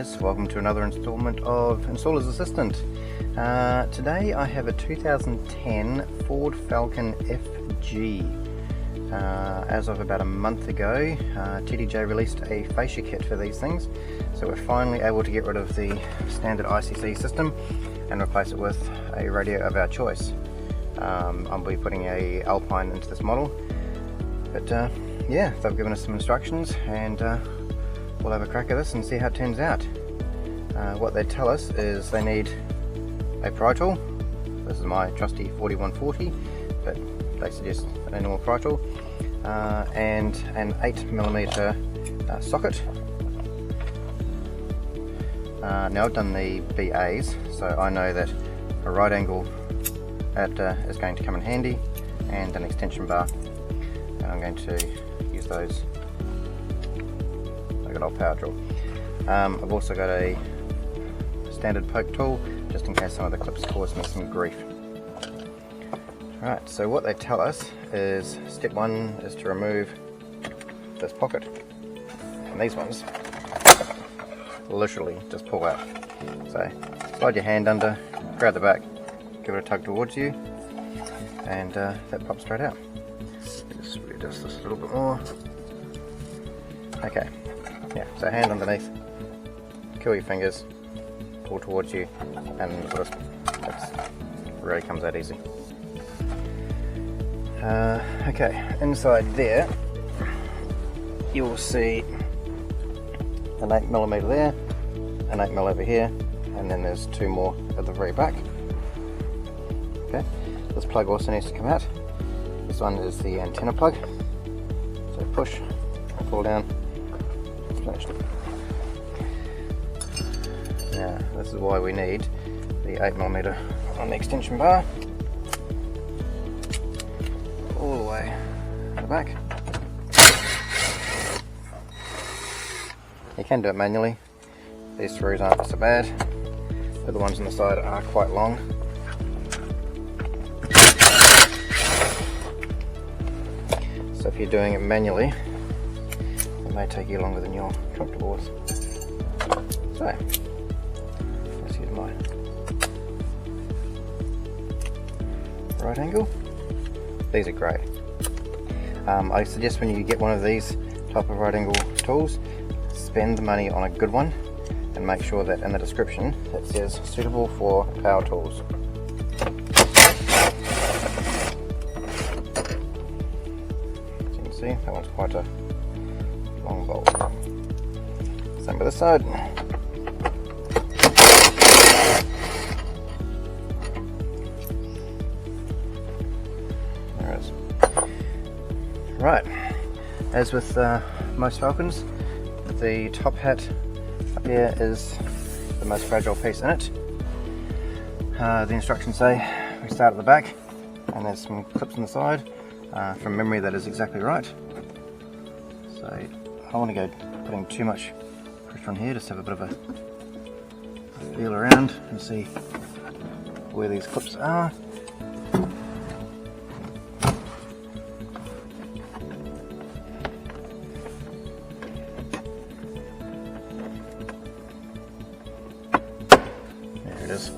guys, welcome to another installment of Installer's Assistant. Today I have a 2010 Ford Falcon FG. As of about a month ago, TDJ released a fascia kit for these things, so we're finally able to get rid of the standard ICC system and replace it with a radio of our choice. I'll be putting a Alpine into this model, but yeah, they've given us some instructions and we'll have a crack at this and see how it turns out. What they tell us is they need a Pry Tool. This is my trusty 4140, but they suggest a normal Pry Tool, and an 8mm socket. Now I've done the BAs, so I know that a right angle is going to come in handy, and an extension bar, and I'm going to use those. I've got old power drill. I've also got a standard poke tool, just in case some of the clips cause me some grief. Alright, so what they tell us is step one is to remove this pocket, and these ones literally just pull out. So slide your hand under, grab the back, give it a tug towards you, and that pops straight out. Just readjust this a little bit more. Okay, yeah, so hand underneath, curl your fingers, pull towards you, and it really comes out easy. Okay, inside there you'll see an 8mm there, an 8mm over here, and then there's two more at the very back. Okay, this plug also needs to come out. This one is the antenna plug, so push and pull down. Finished. Now this is why we need the 8mm on the extension bar, all the way to the back. You can do it manually. These screws aren't so bad, but the ones on the side are quite long. So if you're doing it manually, it may take you longer than you're comfortable with. So let's use my right angle. These are great. I suggest when you get one of these type of right angle tools, spend the money on a good one, and make sure that in the description it says suitable for power tools. As you can see, that one's quite a long bolt. Same with this side. There it is. Right, as with most Falcons, the top hat up here is the most fragile piece in it. The instructions say we start at the back, and there's some clips on the side. From memory, that is exactly right. So I don't want to go putting too much pressure on here, just have a bit of a feel around and see where these clips are. There it is.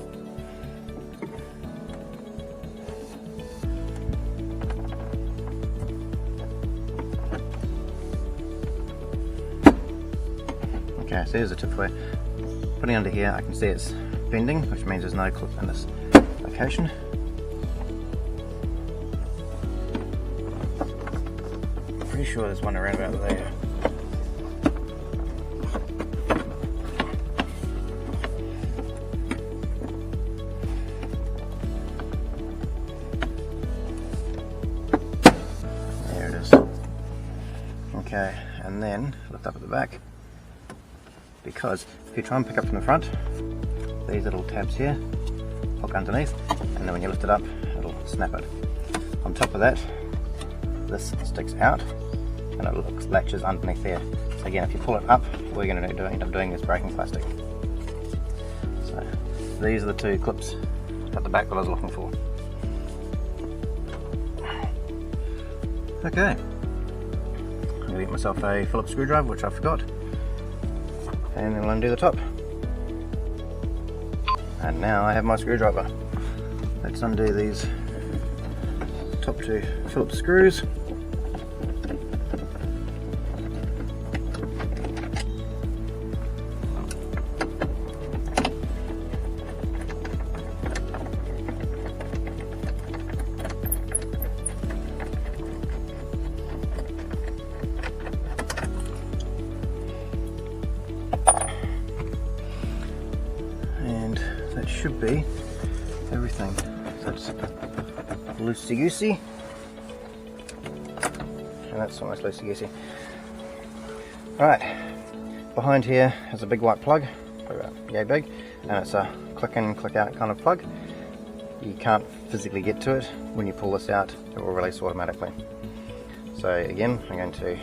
Okay, so here's a tip for you. Putting under here, I can see it's bending, which means there's no clip in this location. Pretty sure there's one around about there. There it is. Okay, and then lift up at the back, because if you try and pick up from the front, these little tabs here hook underneath, and then when you lift it up, it'll snap it. On top of that, this sticks out and it latches underneath there. So again, if you pull it up, what we're going to end up doing is breaking plastic. So these are the two clips at the back that I was looking for. Okay, I'm going to get myself a Phillips screwdriver, which I forgot, and then we'll undo the top. And now I have my screwdriver. Let's undo these top two Phillips screws. That should be everything. So that's loosey-goosey, and that's almost loosey-goosey. Alright, behind here is a big white plug, probably about yay big, and it's a click in, click out kind of plug. You can't physically get to it. When you pull this out, it will release automatically. So again, I'm going to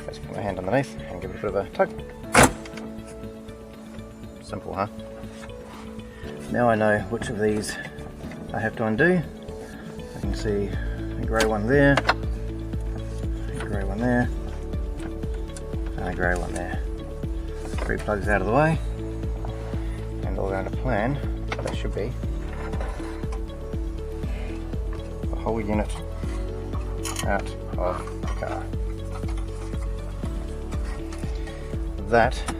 just put my hand underneath and give it a bit of a tug. Simple, huh? Now I know which of these I have to undo. I can see a grey one there, a grey one there, and a grey one there. 3 plugs out of the way, and all going to plan, that should be the whole unit out of the car. That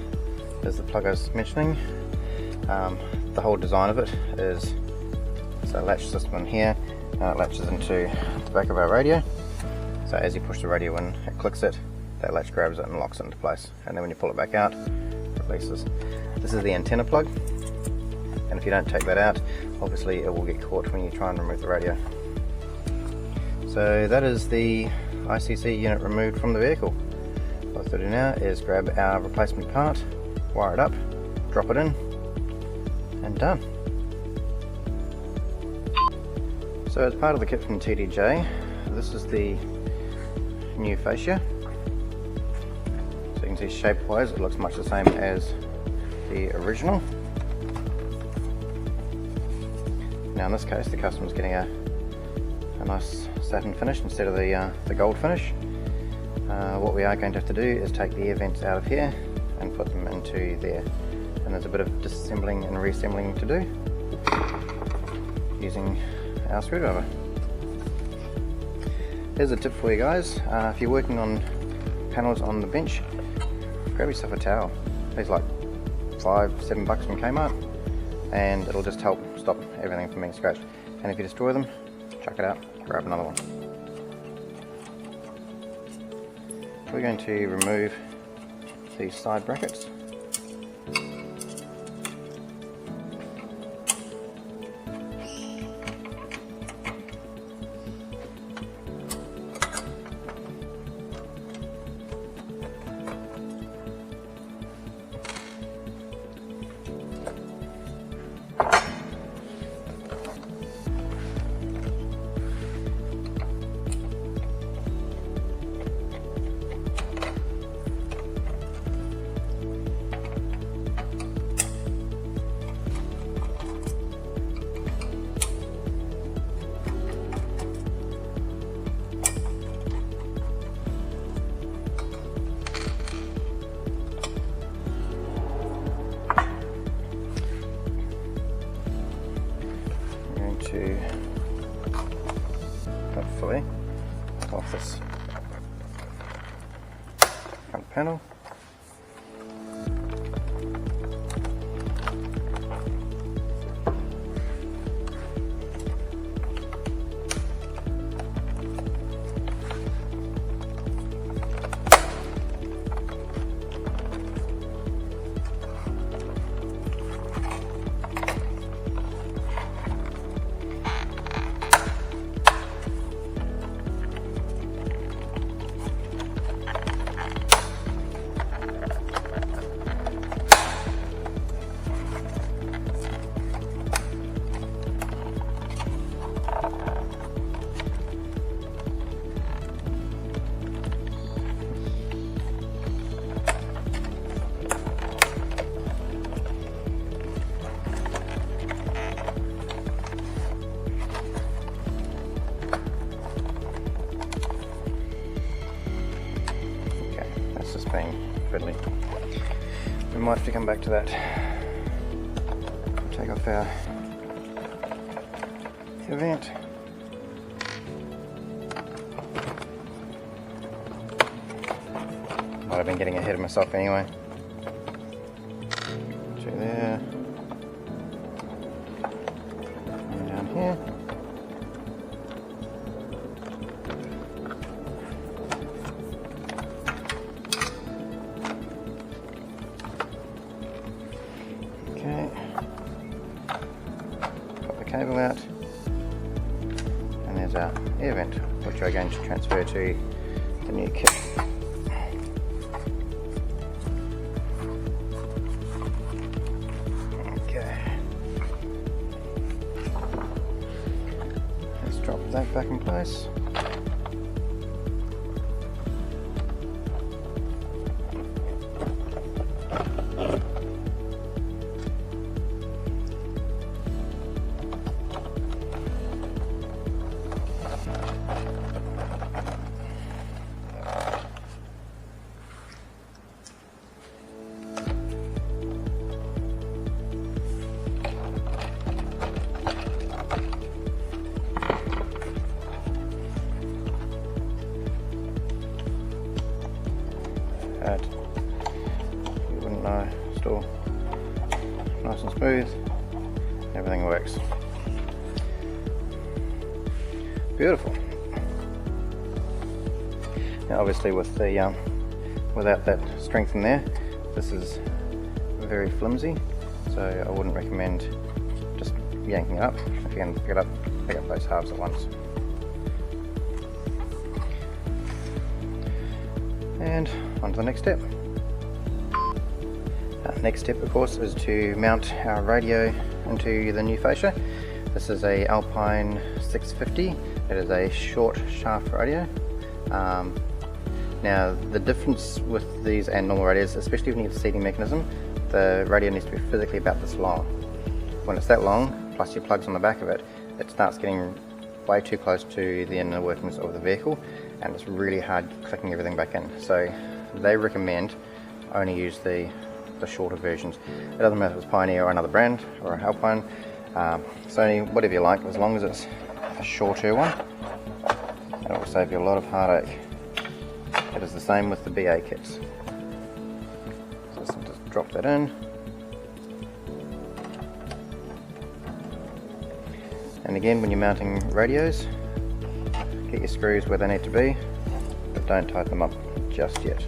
is the plug I was mentioning. The whole design of it is a latch system in here, and it latches into the back of our radio. So as you push the radio in, it clicks it, that latch grabs it and locks it into place, and then when you pull it back out, it releases. This is the antenna plug, and if you don't take that out, obviously it will get caught when you try and remove the radio. So that is the ICC unit removed from the vehicle. What I have to do now is grab our replacement part, wire it up, drop it in, and done. So as part of the kit from TDJ, this is the new fascia. So you can see shape-wise it looks much the same as the original. Now in this case the customer's getting a nice satin finish instead of the gold finish. What we are going to have to do is take the air vents out of here and put them into there. And there's a bit of disassembling and reassembling to do using our screwdriver. Here's a tip for you guys. If you're working on panels on the bench, grab yourself a towel. These like $5-7 from Kmart, and it'll just help stop everything from being scratched. And if you destroy them, chuck it out, grab another one. We're going to remove these side brackets. To hopefully off this front panel. Being fiddly. We might have to come back to that. take off our vent. Might have been getting ahead of myself anyway. Through there. And down here. Okay. Pop the cable out. And there's our air vent, which we're going to transfer to the new kit. Drop that back in place. You wouldn't know, still nice and smooth, everything works. Beautiful. Now obviously with the without that strength in there, this is very flimsy, so I wouldn't recommend just yanking it up. If you can pick up those halves at once. And on to the next step. Next step, of course, is to mount our radio into the new fascia. This is a Alpine 650. It is a short shaft radio. Now the difference with these and normal radios, especially when you have the seating mechanism, the radio needs to be physically about this long. When it's that long, plus your plugs on the back of it, it starts getting way too close to the inner workings of the vehicle, and it's really hard clicking everything back in. So they recommend only use the shorter versions. It doesn't matter if it's Pioneer or another brand or Alpine, Sony, whatever you like, as long as it's a shorter one. It will save you a lot of heartache. It is the same with the BA kits. So just drop that in. And again, when you're mounting radios, get your screws where they need to be, but don't tighten them up just yet.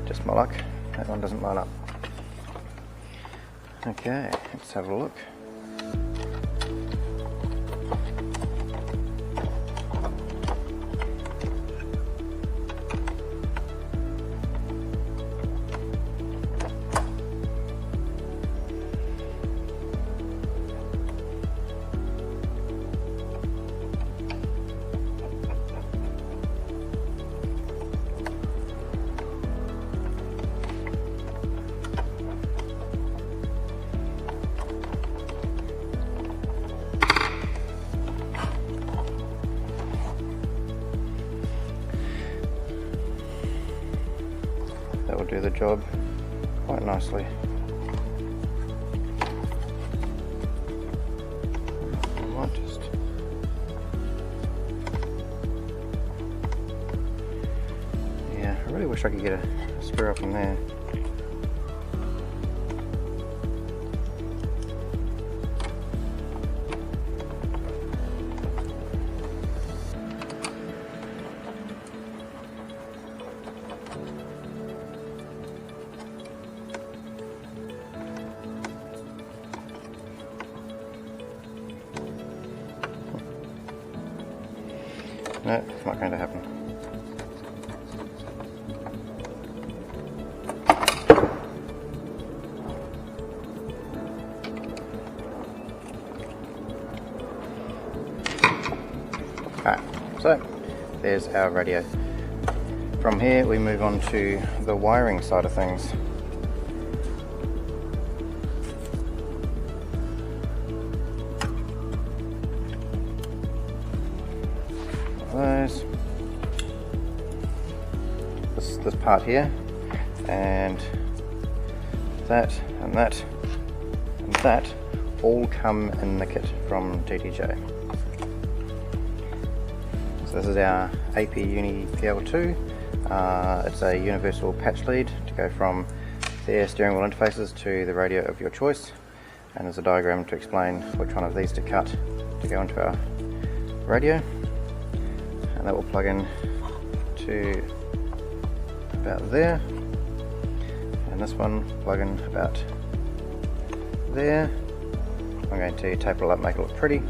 Just my luck, that one doesn't line up. Okay, let's have a look. That will do the job quite nicely. I might just I really wish I could get a screw up in there. No, it's not going to happen. there's our radio. From here we move on to the wiring side of things. Those, this part here, and that and that and that all come in the kit from TTJ. So this is our AP Uni PL2. It's a universal patch lead to go from their steering wheel interfaces to the radio of your choice, and there's a diagram to explain which one of these to cut to go into our radio, and that will plug in to about there, and this one plug in about there. I'm going to tape it all up, make it look pretty.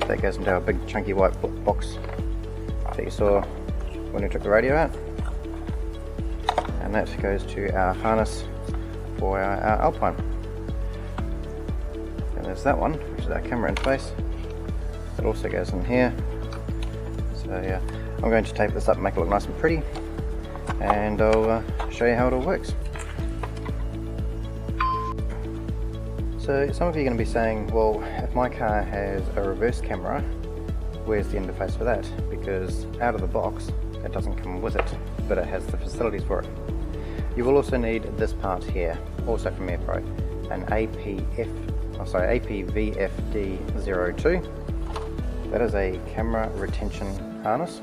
That goes into our big chunky white box that you saw when we took the radio out, and that goes to our harness for our Alpine. And there's that one, which is our camera interface. It also goes in here. So yeah, I'm going to tape this up and make it look nice and pretty, and I'll show you how it all works. So some of you are going to be saying, well, if my car has a reverse camera, where's the interface for that? Because out of the box it doesn't come with it, but it has the facilities for it. You will also need this part here, also from AERPRO, an APVFD02. That is a camera retention harness.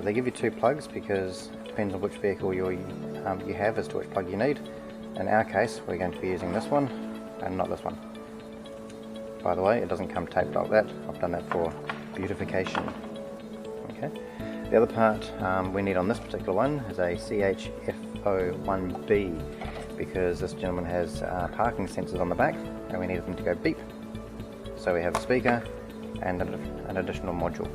They give you two plugs because it depends on which vehicle you have as to which plug you need. In our case, we're going to be using this one and not this one. By the way, it doesn't come taped like that. I've done that for beautification. Okay. The other part we need on this particular one is a CHF01B, because this gentleman has parking sensors on the back and we need them to go beep. So we have a speaker and an additional module.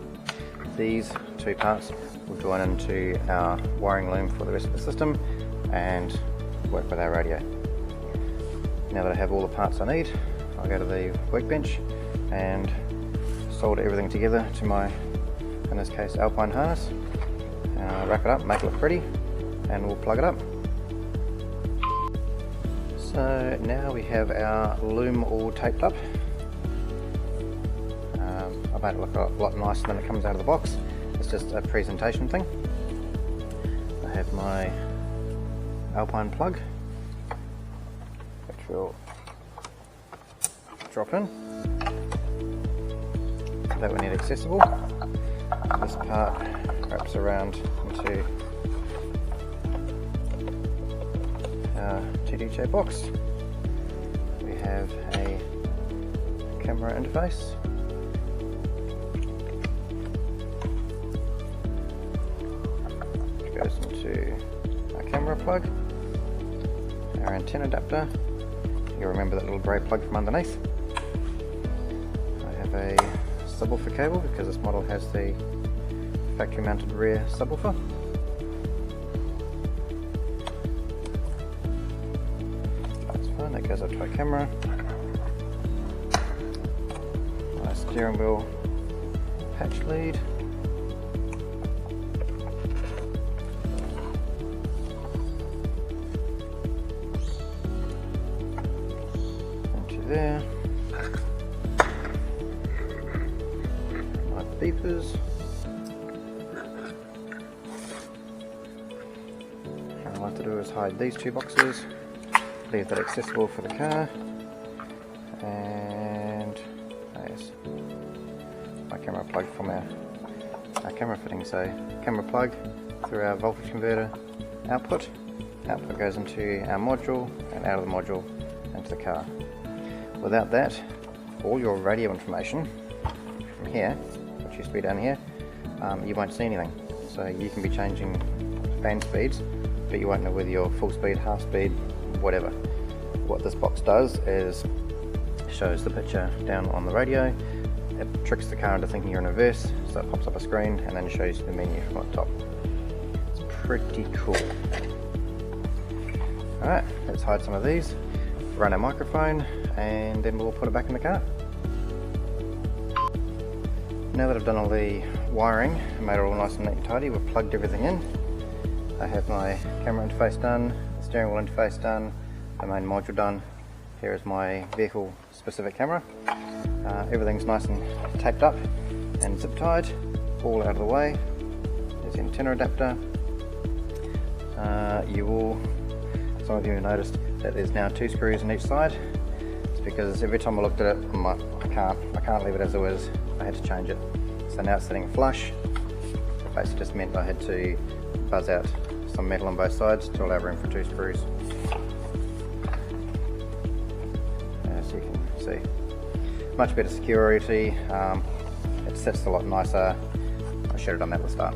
These two parts will join into our wiring loom for the rest of the system and work with our radio. Now that I have all the parts I need, I'll go to the workbench and solder everything together to my, in this case, Alpine harness. Wrap it up, make it look pretty, and we'll plug it up. So now we have our loom all taped up. I've made it look a lot nicer than it comes out of the box. It's just a presentation thing. I have my Alpine plug, which will drop in. That we need accessible. This part wraps around into our TTJ box. We have a camera interface. Which goes into our camera plug. Our antenna adapter. You'll remember that little grey plug from underneath. I have a subwoofer cable because this model has the factory mounted rear subwoofer. That's fine, that goes up to our camera. My steering wheel patch lead. Into there. My beepers. What I like to do is hide these two boxes, leave that accessible for the car, and there's my camera plug from our camera fitting. So camera plug through our voltage converter output goes into our module and out of the module into the car. Without that, all your radio information from here, which used to be down here, you won't see anything. So you can be changing fan speeds, but you won't know whether you're full speed, half speed, whatever. What this box does is shows the picture down on the radio. It tricks the car into thinking you're in reverse, so it pops up a screen and then shows you the menu from the top. It's pretty cool. Alright, let's hide some of these, run our microphone, and then we'll put it back in the car. Now that I've done all the wiring. I made it all nice and neat and tidy. We've plugged everything in. I have my camera interface done, the steering wheel interface done, the main module done. Here is my vehicle specific camera. Everything's nice and taped up and zip tied, all out of the way. There's the antenna adapter. Some of you have noticed that there's now 2 screws on each side. It's because every time I looked at it, I'm like, I can't leave it as it was. I had to change it. So now it's sitting flush. It basically just meant I had to buzz out some metal on both sides to allow room for 2 screws. As you can see, much better security. It sits a lot nicer. I should have done that at the start.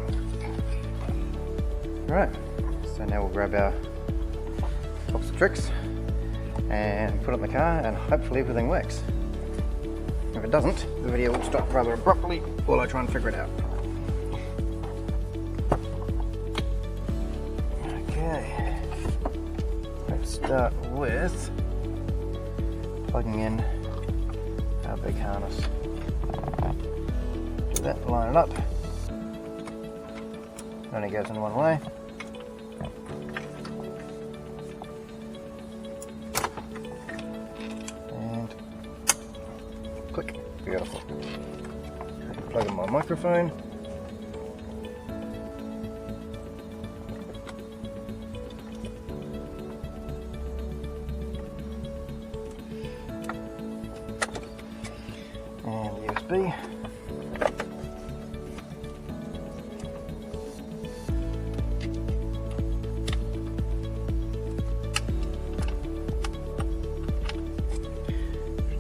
Alright, so now we'll grab our box of tricks and put it in the car, and hopefully everything works. If it doesn't, the video will stop rather abruptly while I try and figure it out. Okay, let's start with plugging in our big harness. Do that, line it up. It only goes in one way. Click. Beautiful. Plug in my microphone. And USB.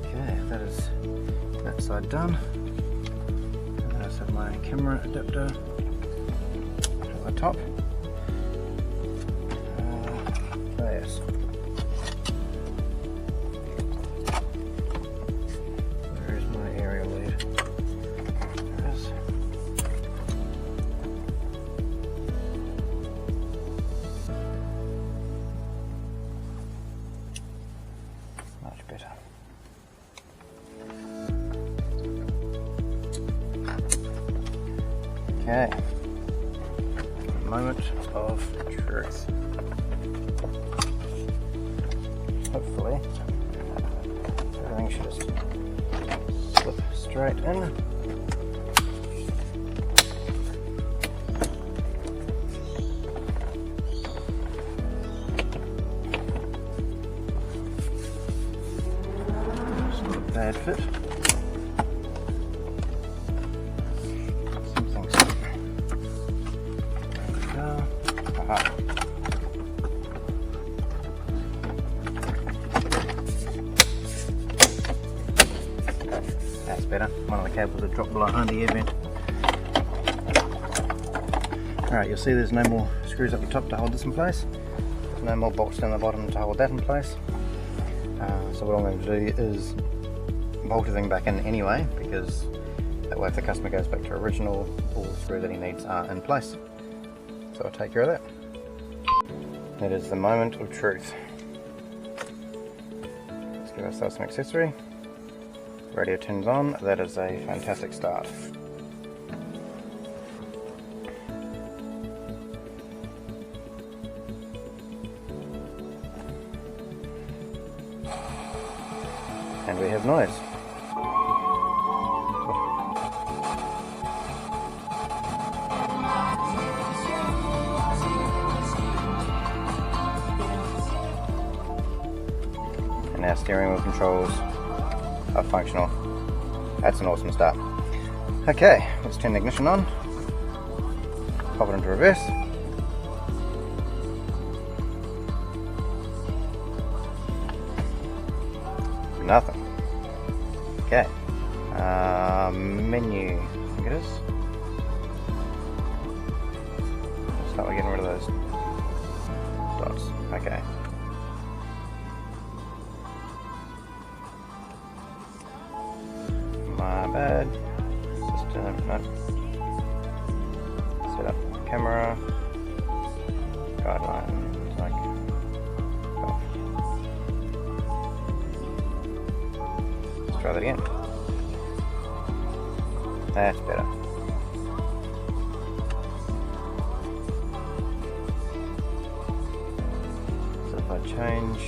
Okay, that is that side done. And I just have my camera adapter at the top. Yes. Where is my aerial lead? There it is. Much better. Okay, moment of truth. Hopefully, everything should just slip straight in. It's not a bad fit. That's better. One of the cables had dropped behind the air vent. Alright, you'll see there's no more screws up the top to hold this in place. There's no more bolts down the bottom to hold that in place. So what I'm going to do is bolt everything back in anyway, because that way if the customer goes back to original, all the screws that he needs are in place. So I'll take care of that. That is the moment of truth. Let's give ourselves some accessory. Radio turns on. That is a fantastic start. And we have noise. And our steering wheel controls are functional. That's an awesome start. Okay, let's turn the ignition on, pop it into reverse. Nothing. Okay, menu, I think it is. Start by getting rid of those dots. Okay. My bad. System, no. Set up camera. Guidelines, like off. Let's try that again. That's better. change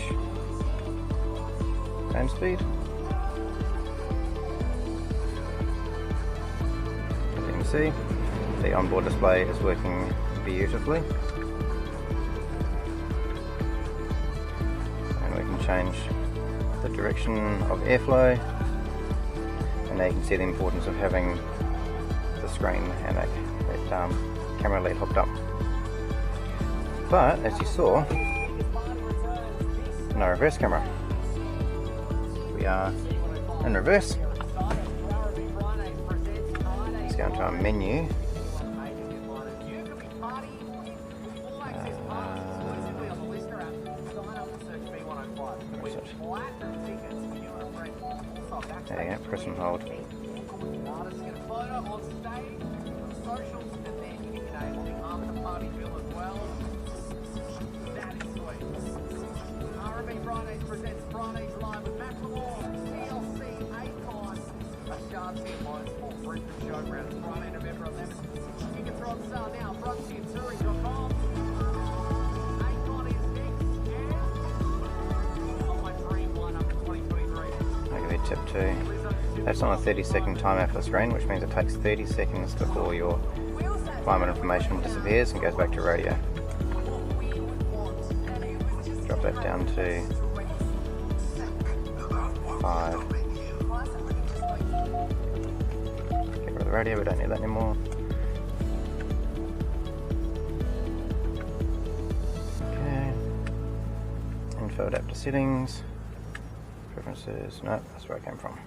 fan speed. As you can see, the onboard display is working beautifully. And we can change the direction of airflow. And now you can see the importance of having the screen and that camera LED hooked up. But as you saw, no reverse camera. We are in reverse. Let's go into our menu. There you go, press and hold. Tip 2. That's on a 30-second timer for the screen, which means it takes 30 seconds before your climate information disappears and goes back to radio. Drop that down to 5. Get rid of the radio, we don't need that anymore. Okay. Info adapter settings. Preferences, no, that's where I came from.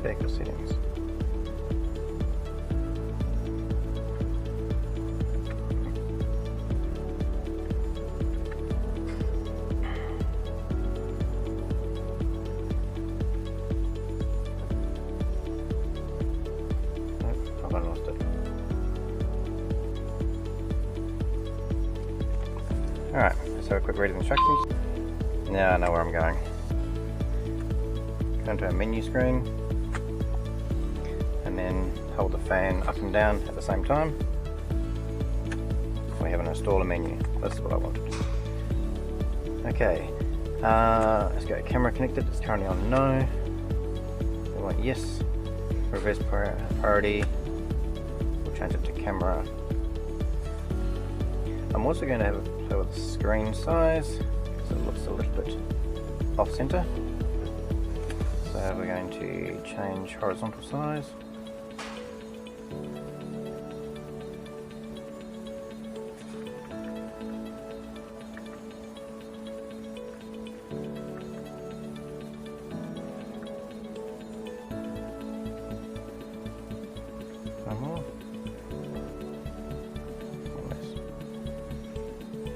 Vehicle settings. Nope, I've lost it. Alright, so a quick read of the instructions. Now I know where I'm going. Go into our menu screen and then hold the fan up and down at the same time. We have an installer menu. This is what I wanted. Okay, let's go. Camera connected, it's currently on no. We want yes. Reverse priority. We'll change it to camera. I'm also going to have a play with the screen size because it looks a little bit off center. So we're going to change horizontal size. One more.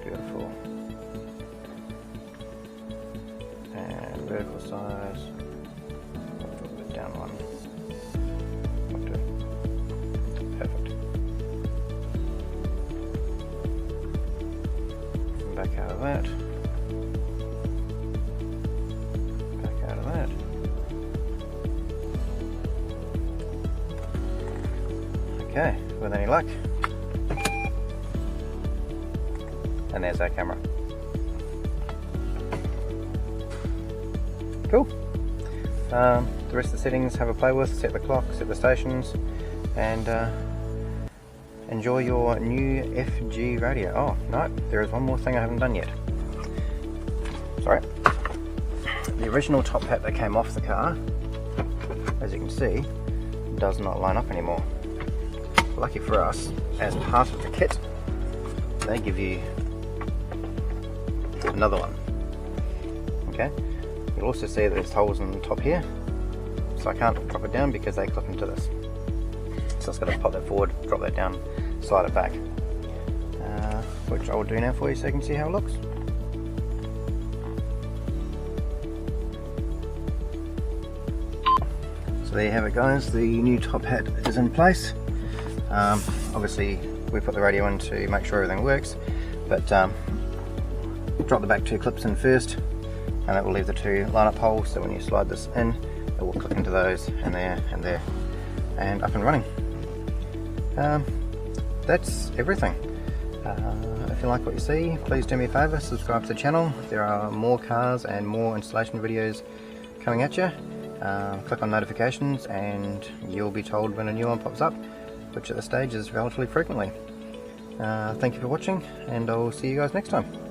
Beautiful. And vertical size. A little bit down one. Okay. Perfect. Back out of that. Back out of that. Okay, with any luck. And there's our camera. Cool. The rest of the settings have a play with, set the clock, set the stations, and enjoy your new FG radio. Oh, no, there is one more thing I haven't done yet. Sorry. The original top hat that came off the car, as you can see, does not line up anymore. Lucky for us, as part of the kit, they give you another one. Okay, you'll also see that there's holes in the top here, so I can't drop it down because they clip into this. So I've got to pop that forward, drop that down, slide it back, which I will do now for you so you can see how it looks. So there you have it, guys. The new top hat is in place. Obviously we put the radio in to make sure everything works, but drop the back two clips in first, and that will leave the two line-up holes, so when you slide this in it will clip into those, and there and there, and up and running. that's everything. If you like what you see, please do me a favour, subscribe to the channel. There are more cars and more installation videos coming at you. Click on notifications and you'll be told when a new one pops up, which at this stage is relatively frequently. Thank you for watching, and I'll see you guys next time.